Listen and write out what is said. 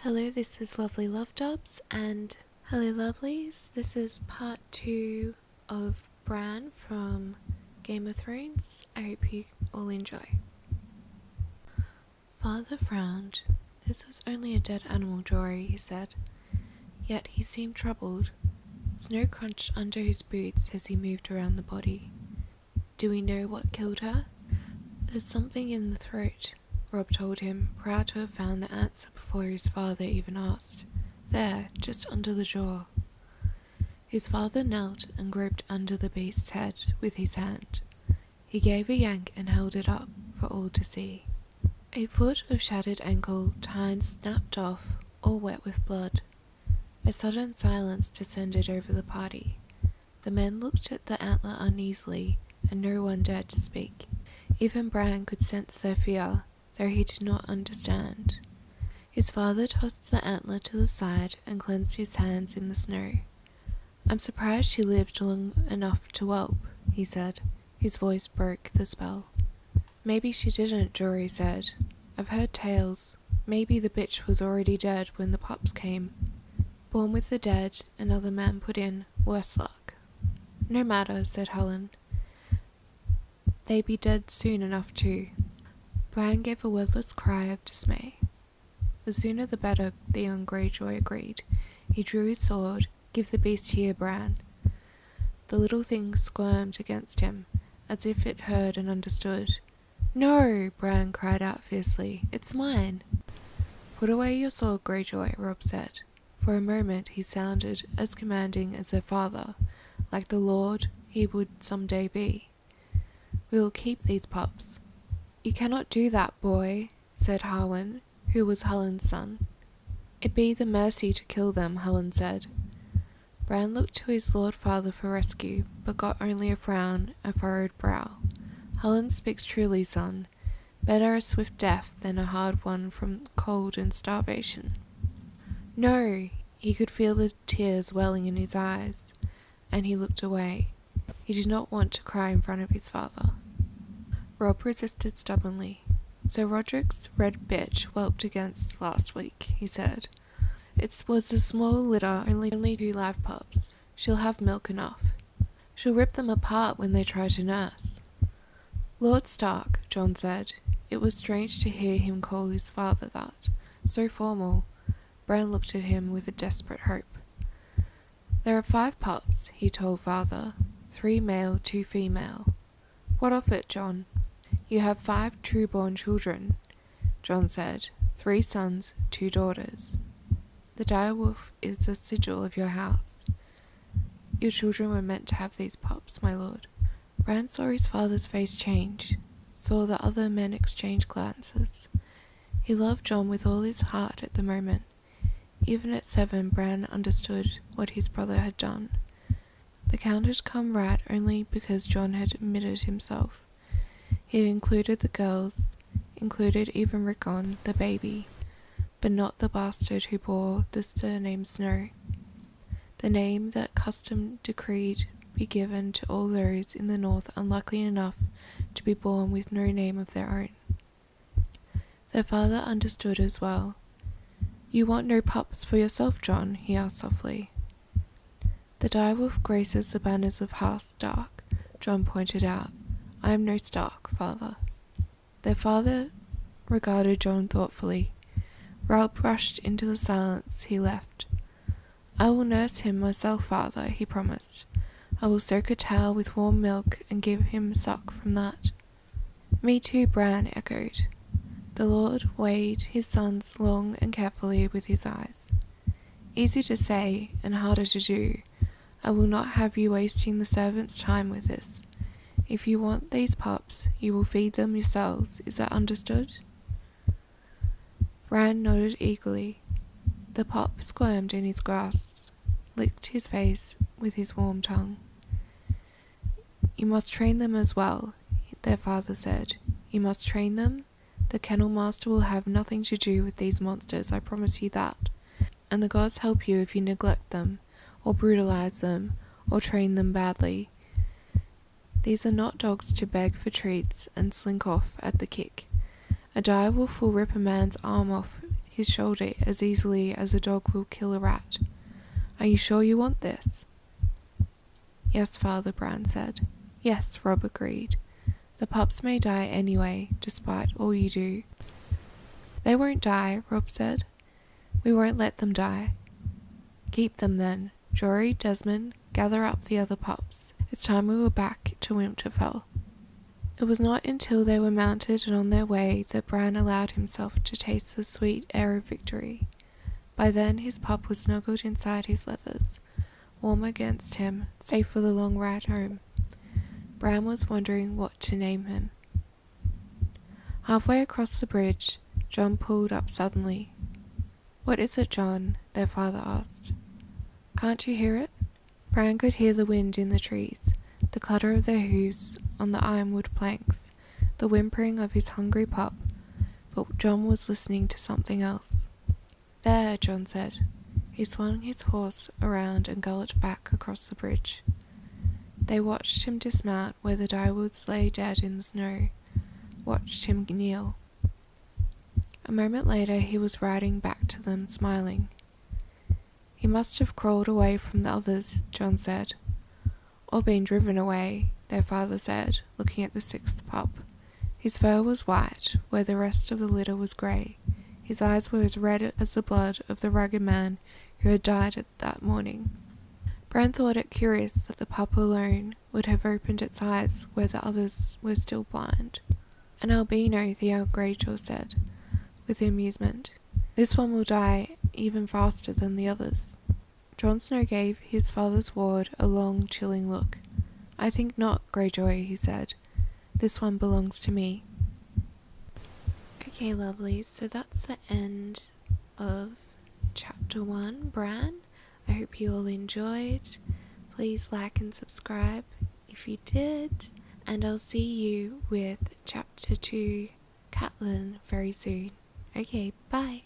Hello, this is lovely Lubdubs, and hello lovelies, this is part 2 of Bran from Game of Thrones. I hope you all enjoy. Father frowned. This was only a dead animal, Jory, he said. Yet he seemed troubled. Snow crunched under his boots as he moved around the body. Do we know what killed her? There's something in the throat, Rob told him, proud to have found the answer before his father even asked. There, just under the jaw. His father knelt and groped under the beast's head with his hand. He gave a yank and held it up for all to see. A foot of shattered ankle, tine snapped off, all wet with blood. A sudden silence descended over the party. The men looked at the antler uneasily, and no one dared to speak. Even Bran could sense their fear, though he did not understand. His father tossed the antler to the side and cleansed his hands in the snow. I'm surprised she lived long enough to whelp, he said. His voice broke the spell. Maybe she didn't, Jory said. I've heard tales. Maybe the bitch was already dead when the pups came. Born with the dead, another man put in, worse luck. No matter, said Helen. They be dead soon enough too. Bran gave a wordless cry of dismay. The sooner the better, the young Greyjoy agreed. He drew his sword. Give the beast here, Bran. The little thing squirmed against him, as if it heard and understood. No, Bran cried out fiercely. It's mine. Put away your sword, Greyjoy, Rob said. For a moment he sounded as commanding as their father, like the lord he would some day be. We will keep these pups. You cannot do that, boy, said Harwin, who was Helen's son. It be the mercy to kill them, Helen said. Bran looked to his lord father for rescue, but got only a frown, a furrowed brow. Helen speaks truly, son. Better a swift death than a hard one from cold and starvation. No, he could feel the tears welling in his eyes, and he looked away. He did not want to cry in front of his father. Rob resisted stubbornly. Sir Roderick's red bitch whelped against last week, he said. It was a small litter, only 2 live pups. She'll have milk enough. She'll rip them apart when they try to nurse. Lord Stark, John said. It was strange to hear him call his father that. So formal. Bran looked at him with a desperate hope. There are 5 pups, he told father. 3 male, 2 female. What of it, John? You have 5 true-born children, John said. 3 sons, 2 daughters. The direwolf is the sigil of your house. Your children were meant to have these pups, my lord. Bran saw his father's face change, saw the other men exchange glances. He loved John with all his heart at the moment. Even at 7, Bran understood what his brother had done. The count had come right only because John had admitted himself. He had included the girls, included even Rickon, the baby, but not the bastard who bore the surname Snow, the name that custom decreed be given to all those in the north unlucky enough to be born with no name of their own. Their father understood as well. You want no pups for yourself, John? He asked softly. The direwolf graces the banners of House Stark, John pointed out. I am no Stark, father. Their father regarded John thoughtfully. Rob rushed into the silence he left. I will nurse him myself, father, he promised. I will soak a towel with warm milk and give him suck from that. Me too, Bran echoed. The lord weighed his sons long and carefully with his eyes. Easy to say, and harder to do. I will not have you wasting the servants' time with this. If you want these pups, you will feed them yourselves. Is that understood? Bran nodded eagerly. The pup squirmed in his grasp, licked his face with his warm tongue. You must train them as well, their father said. You must train them. The kennel master will have nothing to do with these monsters, I promise you that. And the gods help you if you neglect them, or brutalize them, or train them badly. These are not dogs to beg for treats and slink off at the kick. A direwolf will rip a man's arm off his shoulder as easily as a dog will kill a rat. "Are you sure you want this?" "Yes, Father," Bran said. "Yes," Rob agreed. "The pups may die anyway, despite all you do." "They won't die," Rob said. "We won't let them die." "Keep them then. Jory, Desmond, gather up the other pups. It's time we were back to Winterfell." It was not until they were mounted and on their way that Bran allowed himself to taste the sweet air of victory. By then his pup was snuggled inside his leathers, warm against him, safe for the long ride home. Bran was wondering what to name him. Halfway across the bridge, John pulled up suddenly. "What is it, John?" their father asked. "Can't you hear it?" Bran could hear the wind in the trees, the clatter of their hooves on the ironwood planks, the whimpering of his hungry pup, but John was listening to something else. "There," John said. He swung his horse around and galloped back across the bridge. They watched him dismount where the direwoods lay dead in the snow, watched him kneel. A moment later he was riding back to them, smiling. "He must have crawled away from the others," John said. "Or been driven away," their father said, looking at the sixth pup. His fur was white, where the rest of the litter was grey. His eyes were as red as the blood of the rugged man who had died that morning. Bran thought it curious that the pup alone would have opened its eyes where the others were still blind. "An albino," the young Greyjaw said, with amusement. "This one will die even faster than the others." Jon Snow gave his father's ward a long, chilling look. "I think not, Greyjoy," he said. "This one belongs to me." Okay, lovely, so that's the end of Chapter 1, Bran. I hope you all enjoyed. Please like and subscribe if you did, and I'll see you with Chapter 2, Catelyn, very soon. Okay, bye.